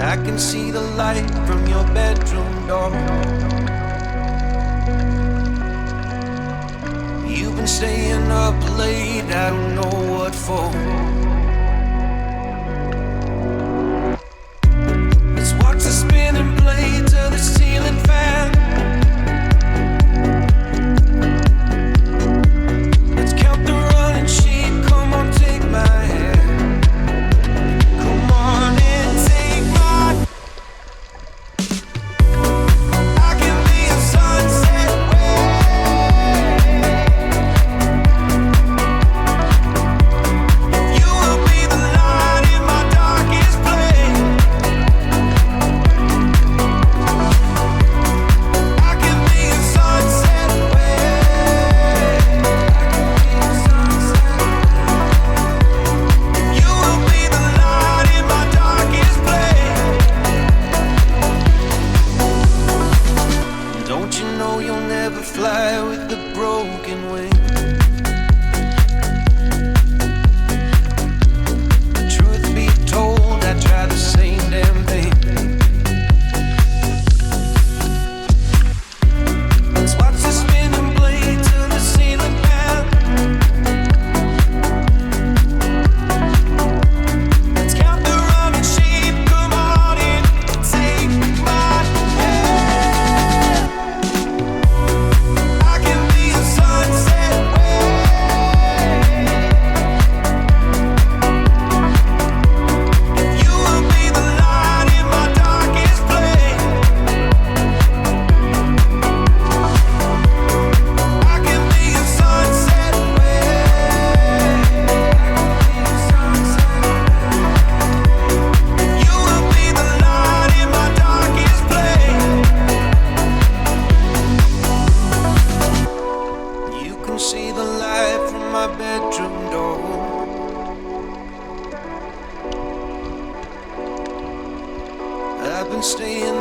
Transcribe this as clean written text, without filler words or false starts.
I can see the light from your bedroom door. You've been staying up late, I don't know what for. Let's watch the spinning blades of the ceiling fan. Let's count the running sheep, come on, take my hand. Come on and take my. I can be a sunset you will be the light in my darkest place. I can be a sunset you will be the light in my darkest place. Don't you know you'll never fly with the broken wing? Truth be told, I try the same damn thing. Let's watch the spinning blades of the ceiling fan. Let's count the running sheep, come on in, take my hand. I can be a sunset you will be the light in my darkest place. I can be a sunset you will be the light in my darkest place. You can see the light from my bedroom door. I've been staying